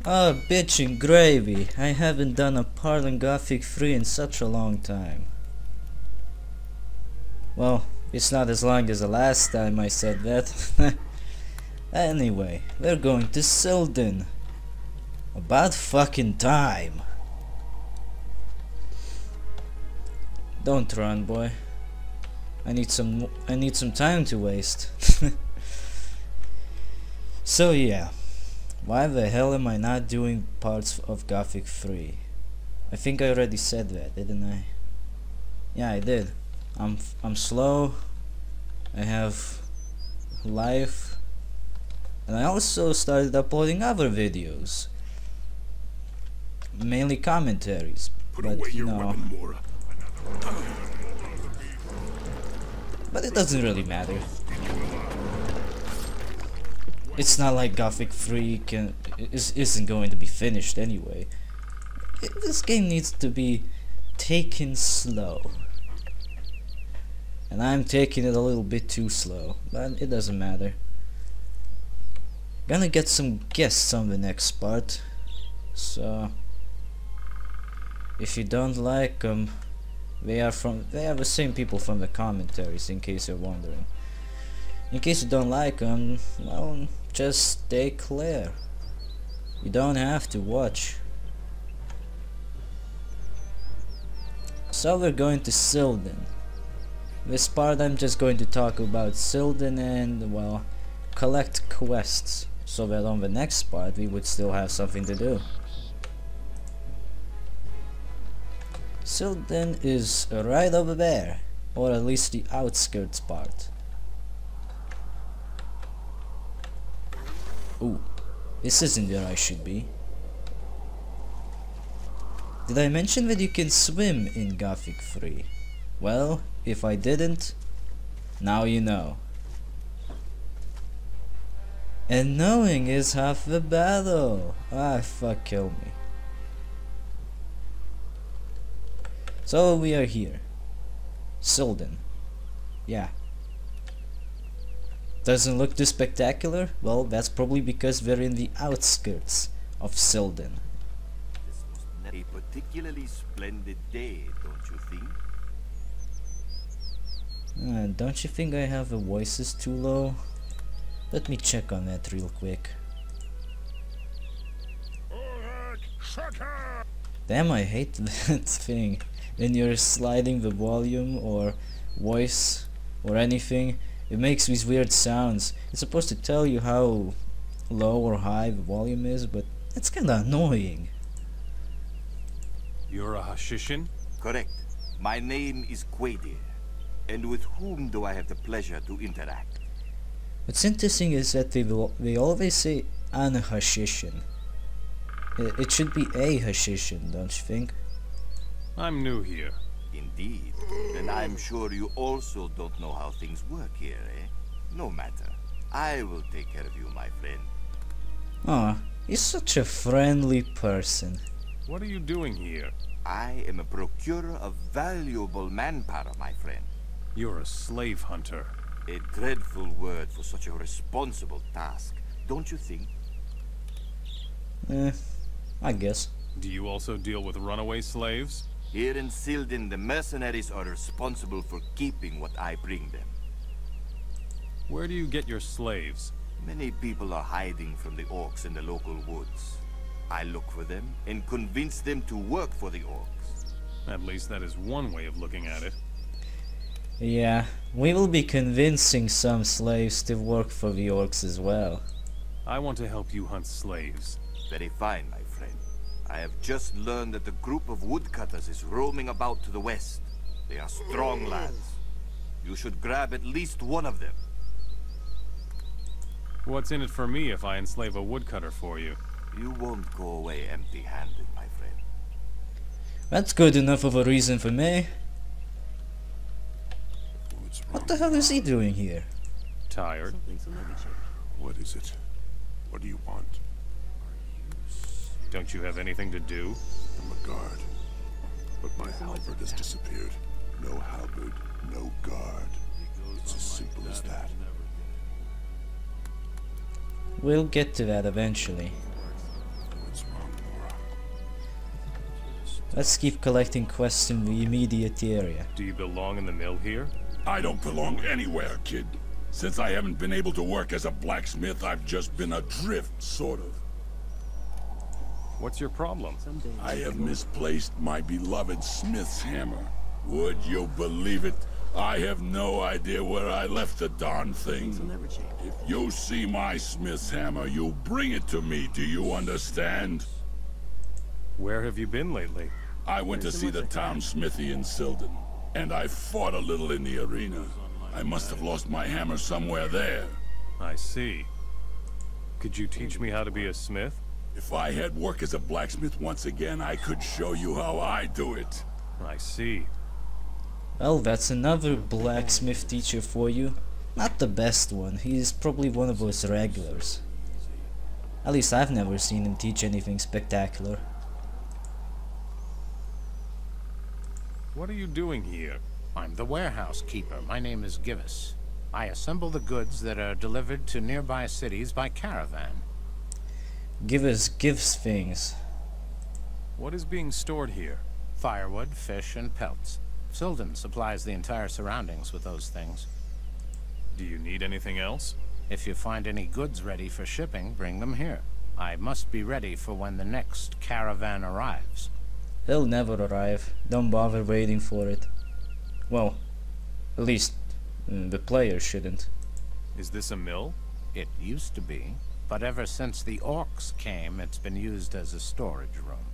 Ah, bitch and gravy. I haven't done a part in Gothic 3 in such a long time. Well, it's not as long as the last time I said that. Anyway, we're going to Silden. About fucking time. Don't run, boy. I need some time to waste. So yeah. Why the hell am I not doing parts of Gothic 3? I think I already said that, didn't I? Yeah, I did. I'm slow. I have life. And I also started uploading other videos. Mainly commentaries. But you know. But it doesn't really matter. It's not like Gothic 3 isn't going to be finished anyway. This game needs to be taken slow. And I'm taking it a little bit too slow, but it doesn't matter. Gonna get some guests on the next part, so if you don't like them, they are the same people from the commentaries, in case you're wondering. In case you don't like them, well, just stay clear. You don't have to watch. So we're going to Silden. This part I'm just going to talk about Silden and, well, collect quests, so that on the next part we would still have something to do. Silden is right over there, or at least the outskirts part. Ooh, this isn't where I should be. Did I mention that you can swim in Gothic 3? Well, if I didn't, now you know. And knowing is half the battle. Ah, fuck, kill me. So we are here. Silden. Yeah. Doesn't look too spectacular? Well, that's probably because we're in the outskirts of Silden. This was a particularly splendid day, don't you think? Don't you think I have the voices too low? Let me check on that real quick. Damn, I hate that thing. When you're sliding the volume or voice or anything, it makes these weird sounds. It's supposed to tell you how low or high the volume is, but it's kinda annoying. You're a Hashishin? Correct. My name is Quadir. And with whom do I have the pleasure to interact? What's interesting is that they always say an Hashishin. It should be a Hashishin, don't you think? I'm new here. Indeed. And I'm sure you also don't know how things work here, eh? No matter. I will take care of you, my friend. Aw, you're such a friendly person. What are you doing here? I am a procurer of valuable manpower, my friend. You're a slave hunter. A dreadful word for such a responsible task, don't you think? I guess. Do you also deal with runaway slaves? Here in Silden, the mercenaries are responsible for keeping what I bring them. Where do you get your slaves? Many people are hiding from the orcs in the local woods. I look for them and convince them to work for the orcs. At least that is one way of looking at it. Yeah, we will be convincing some slaves to work for the orcs as well. I want to help you hunt slaves. Very fine, my friend. I have just learned that a group of woodcutters is roaming about to the west. They are strong lads. You should grab at least one of them. What's in it for me if I enslave a woodcutter for you? You won't go away empty-handed, my friend. That's good enough of a reason for me. What the hell is he doing here? Tired? What is it? What do you want? Don't you have anything to do? I'm a guard. But my halberd has disappeared. No halberd, no guard. It's as simple as that. We'll get to that eventually. What's Let's keep collecting quests in the immediate area. Do you belong in the mill here? I don't belong anywhere, kid. Since I haven't been able to work as a blacksmith, I've just been adrift, sort of. What's your problem? I have misplaced my beloved smith's hammer. Would you believe it? I have no idea where I left the darn thing. If you see my smith's hammer, you bring it to me, do you understand? Where have you been lately? I went to see the town smithy in Silden, and I fought a little in the arena. I must have lost my hammer somewhere there. I see. Could you teach me how to be a smith? If I had work as a blacksmith once again, I could show you how I do it. I see. Well, that's another blacksmith teacher for you. Not the best one, he's probably one of those regulars. At least I've never seen him teach anything spectacular. What are you doing here? I'm the warehouse keeper. My name is Givus. I assemble the goods that are delivered to nearby cities by caravan. Gives things. What is being stored here? Firewood, fish, and pelts. Silden supplies the entire surroundings with those things. Do you need anything else? If you find any goods ready for shipping, bring them here. I must be ready for when the next caravan arrives. He'll never arrive. Don't bother waiting for it. Well, at least the player shouldn't. Is this a mill? It used to be, but ever since the orcs came, it's been used as a storage room.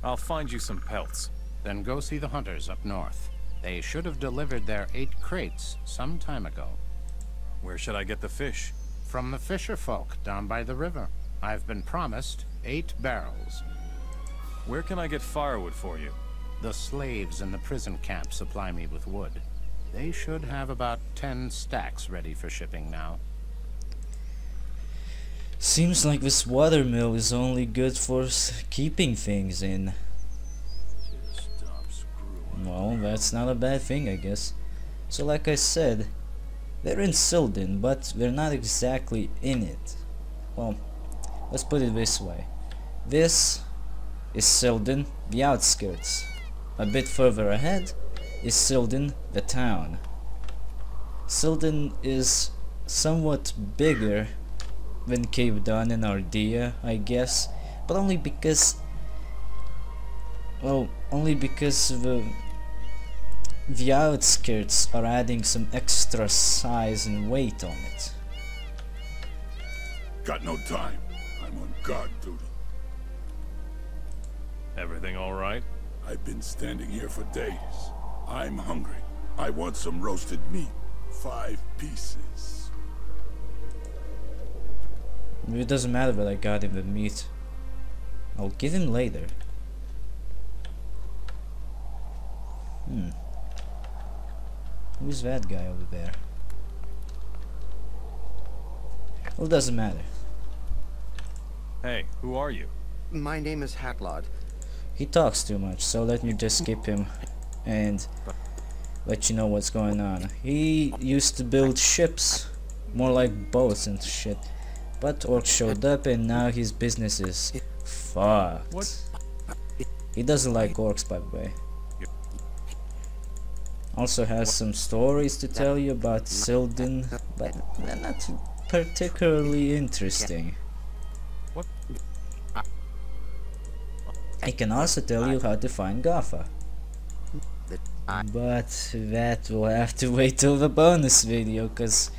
I'll find you some pelts. Then go see the hunters up north. They should have delivered their 8 crates some time ago. Where should I get the fish? From the fisher folk down by the river. I've been promised 8 barrels. Where can I get firewood for you? The slaves in the prison camp supply me with wood. They should have about 10 stacks ready for shipping now. Seems like this watermill is only good for keeping things in. Well, that's not a bad thing, I guess. So like I said, they're in Silden, but they're not exactly in it. Well, let's put it this way. This is Silden, the outskirts. A bit further ahead is Silden, the town. Silden is somewhat bigger than Cape Dawn and Ardea, I guess, but only because, well, the outskirts are adding some extra size and weight on it. Got no time. I'm on guard duty. Everything all right? I've been standing here for days. I'm hungry. I want some roasted meat. 5 pieces. It doesn't matter that I got him the meat. I'll give him later. Who's that guy over there? Well, it doesn't matter. Hey, who are you? My name is Hatlod. He talks too much, so let me just skip him and let you know what's going on. He used to build ships, more like boats and shit, but orcs showed up and now his business is fucked. What? He doesn't like orcs, by the way. Also has some stories to tell you about Silden, but they're not particularly interesting. What? I can also tell you how to find Gothic. But that will have to wait till the bonus video, cause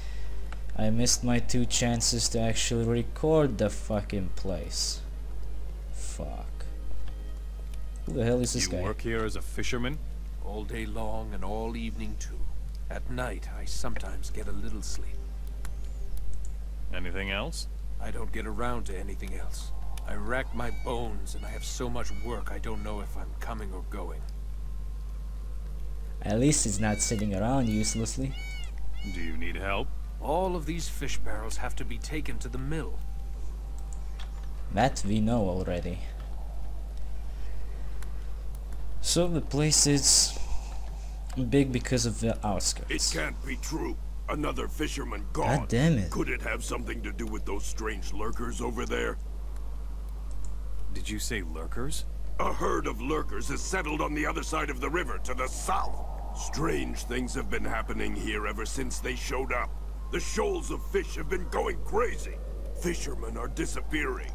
I missed my 2 chances to actually record the fucking place. Fuck. Who the hell is this guy? You work here as a fisherman? All day long and all evening too. At night, I sometimes get a little sleep. Anything else? I don't get around to anything else. I rack my bones and I have so much work I don't know if I'm coming or going. At least he's not sitting around uselessly. Do you need help? All of these fish barrels have to be taken to the mill. That we know already. So the place is big because of the outskirts. It can't be true. Another fisherman gone. God damn it. Could it have something to do with those strange lurkers over there? Did you say lurkers? A herd of lurkers has settled on the other side of the river to the south. Strange things have been happening here ever since they showed up. The shoals of fish have been going crazy. Fishermen are disappearing.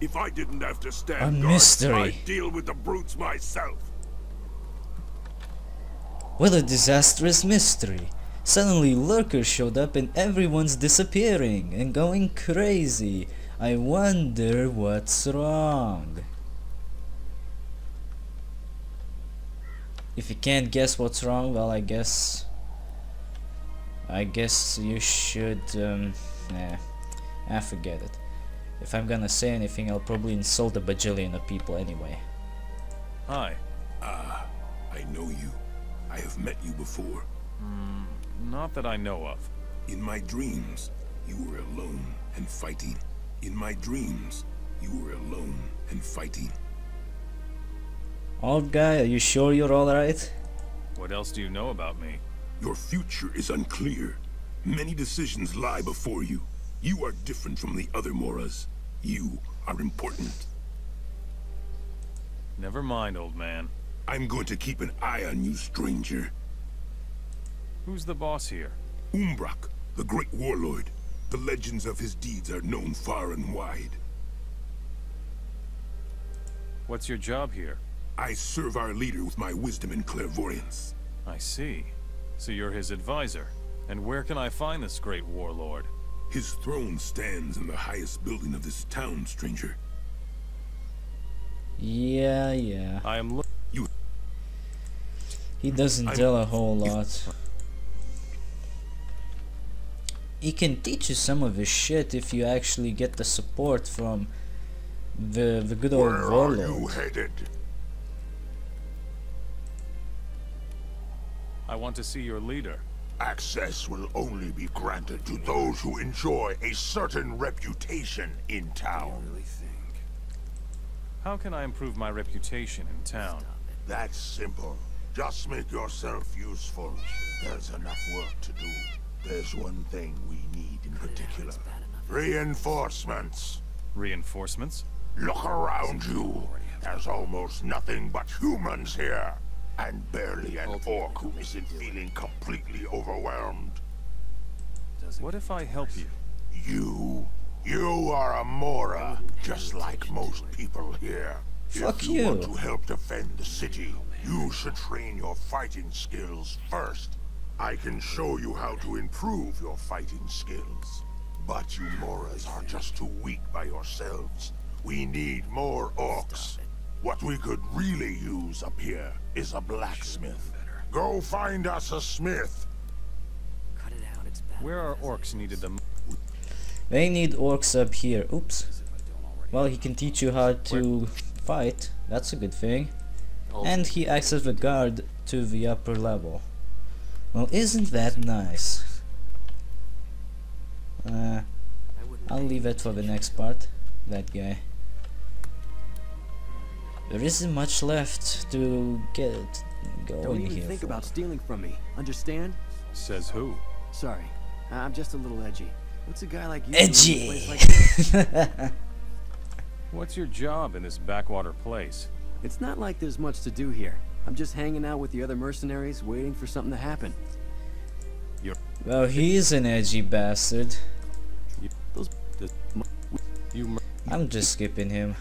If I didn't have to stand guard, mystery. I'd deal with the brutes myself. What a disastrous mystery. Suddenly lurkers showed up and everyone's disappearing and going crazy. I wonder what's wrong. If you can't guess what's wrong, well, I guess you should, forget it. If I'm gonna say anything, I'll probably insult a bajillion of people anyway. Hi. I know you. I have met you before. Not that I know of. In my dreams, you were alone and fighting. In my dreams, you were alone and fighting. Old guy, are you sure you're alright? What else do you know about me? Your future is unclear. Many decisions lie before you. You are different from the other Moras. You are important. Never mind, old man. I'm going to keep an eye on you, stranger. Who's the boss here? Umbrak, the great warlord. The legends of his deeds are known far and wide. What's your job here? I serve our leader with my wisdom and clairvoyance. I see. So you're his advisor. And where can I find this great warlord? His throne stands in the highest building of this town, stranger. Yeah. I am He doesn't tell a whole lot. He can teach you some of his shit if you actually get the support from the good old warlord. Where are you headed? I want to see your leader. Access will only be granted to those who enjoy a certain reputation in town. How can I improve my reputation in town? That's simple. Just make yourself useful. There's enough work to do. There's one thing we need in particular. Reinforcements. Reinforcements? Look around you. There's almost nothing but humans here. And barely an orc who isn't feeling completely overwhelmed. What if I help you? You are a Mora, just like most people here. Fuck If you want to help defend the city, you should train your fighting skills first. I can show you how to improve your fighting skills. But you Moras are just too weak by yourselves. We need more orcs. What we could really use up here is a blacksmith. Go find us a smith. Where are orcs needed the most? They need orcs up here. Oops. Well, he can teach you how to fight. That's a good thing. And he acts as a guard to the upper level. Well, isn't that nice? I'll leave it for the next part. That guy. There isn't much left to get going Don't even here. think about stealing from me. Understand? Says who? Sorry, I'm just a little edgy. What's a guy like you Edgy. doing in a place like this? What's your job in this backwater place? It's not like there's much to do here. I'm just hanging out with the other mercenaries, waiting for something to happen. Well, he's an edgy bastard. I'm just skipping him.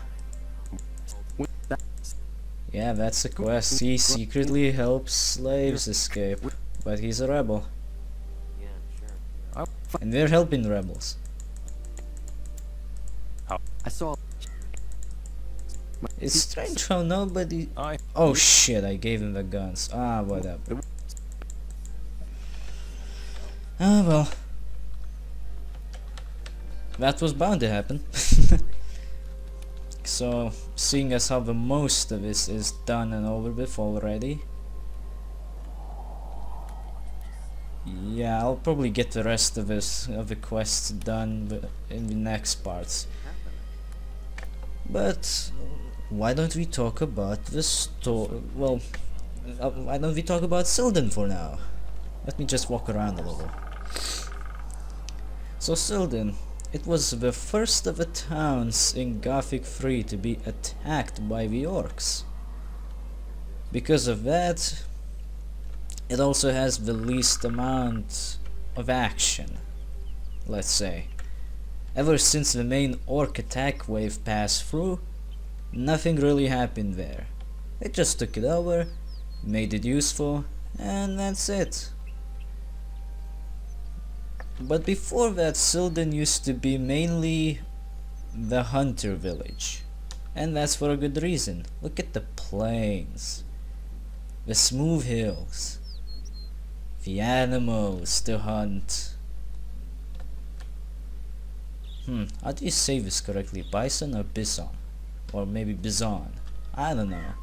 Yeah, that's a quest. He secretly helps slaves escape, but he's a rebel. And we're helping rebels. I saw. It's strange how nobody... Oh shit, I gave him the guns. Ah, whatever. Ah, well. That was bound to happen. So, seeing as how the most of this is done and over with already, yeah, I'll probably get the rest of the quests done in the next parts. But why don't we talk about the story? Well, why don't we talk about Silden for now? Let me just walk around a little. So Silden, it was the first of the towns in Gothic 3 to be attacked by the orcs. Because of that, it also has the least amount of action, let's say. Ever since the main orc attack wave passed through, nothing really happened there. They just took it over, made it useful, and that's it. But before that, Silden used to be mainly the hunter village. And that's for a good reason. Look at the plains, the smooth hills, the animals to hunt. How do you say this correctly? Bison or bison? Or maybe bison? I don't know.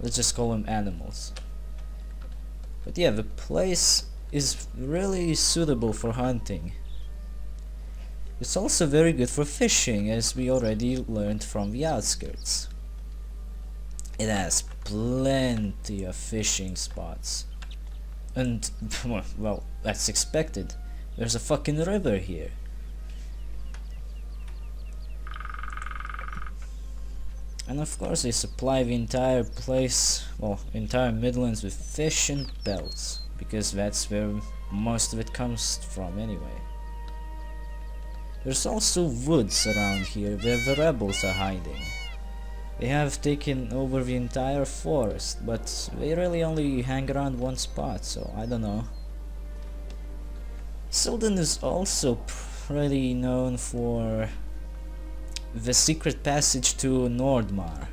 Let's just call them animals. But yeah, the place is really suitable for hunting. It's also very good for fishing, as we already learned from the outskirts. It has plenty of fishing spots. And, well, that's expected. There's a fucking river here. And of course they supply the entire place, well, entire Midlands with fish and pelts, because that's where most of it comes from anyway. There's also woods around here where the rebels are hiding. They have taken over the entire forest, but they really only hang around one spot, so I don't know. Silden is also pretty known for the secret passage to Nordmar.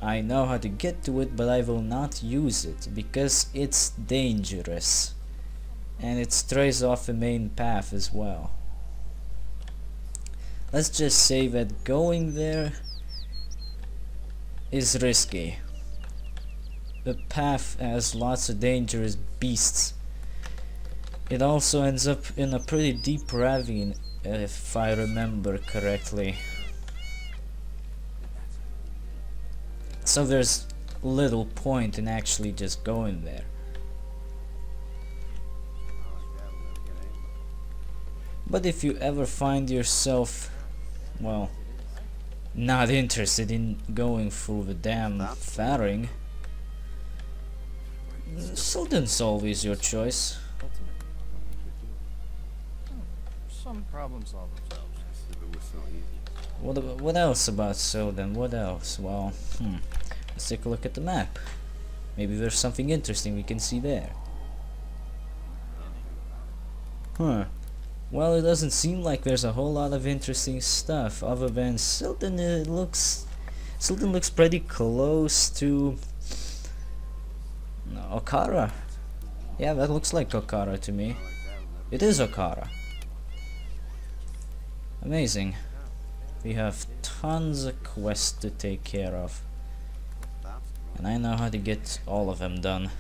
I know how to get to it, but I will not use it because it's dangerous and it strays off the main path as well. Let's just say that going there is risky. The path has lots of dangerous beasts. It also ends up in a pretty deep ravine, if I remember correctly. So there's little point in actually just going there. But if you ever find yourself, well, not interested in going through the damn faring, Silden's always your choice. Some problems solve themselves. What else about Silden? What else? Well, let's take a look at the map. Maybe there's something interesting we can see there. Well, it doesn't seem like there's a whole lot of interesting stuff other than Silden. Silden looks pretty close to Okara. Yeah, that looks like Okara to me. It is Okara. Amazing. We have tons of quests to take care of, and I know how to get all of them done.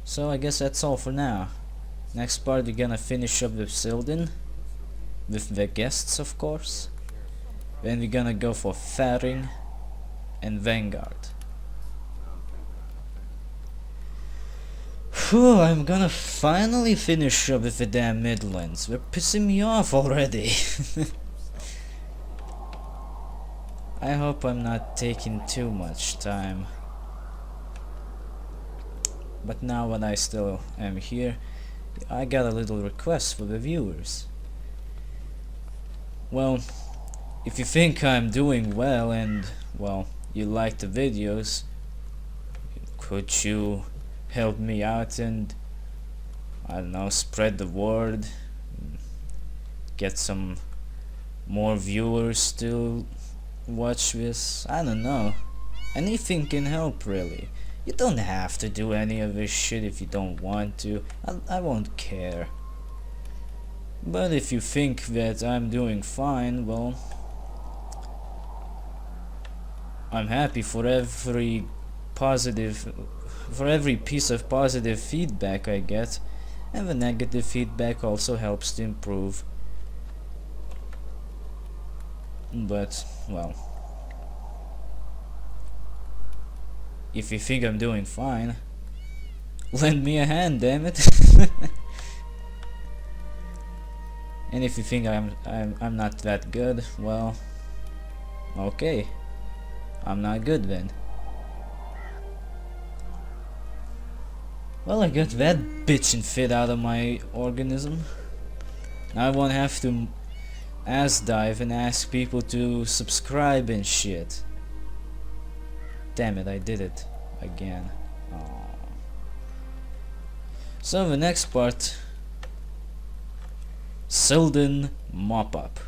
So I guess that's all for now. Next part we're gonna finish up with Silden, with the guests of course. Then we're gonna go for Faring and Vanguard. Whew, I'm gonna finally finish up with the damn Midlands. They're pissing me off already. I hope I'm not taking too much time. But now that I still am here, I got a little request for the viewers. Well, if you think I'm doing well and, well, you like the videos, could you help me out and, I don't know, spread the word, get some more viewers to watch this? I don't know. Anything can help, really. You don't have to do any of this shit if you don't want to. I won't care. But if you think that I'm doing fine, well, I'm happy for every piece of positive feedback I get, and the negative feedback also helps to improve. But, well, if you think I'm doing fine, lend me a hand, damn it. And if you think I'm not that good, well, okay, I'm not good then. Well, I got that bitchin' fit out of my organism. Now I won't have to ass dive and ask people to subscribe and shit. Damn it, I did it again. Aww. So the next part, Silden mop up.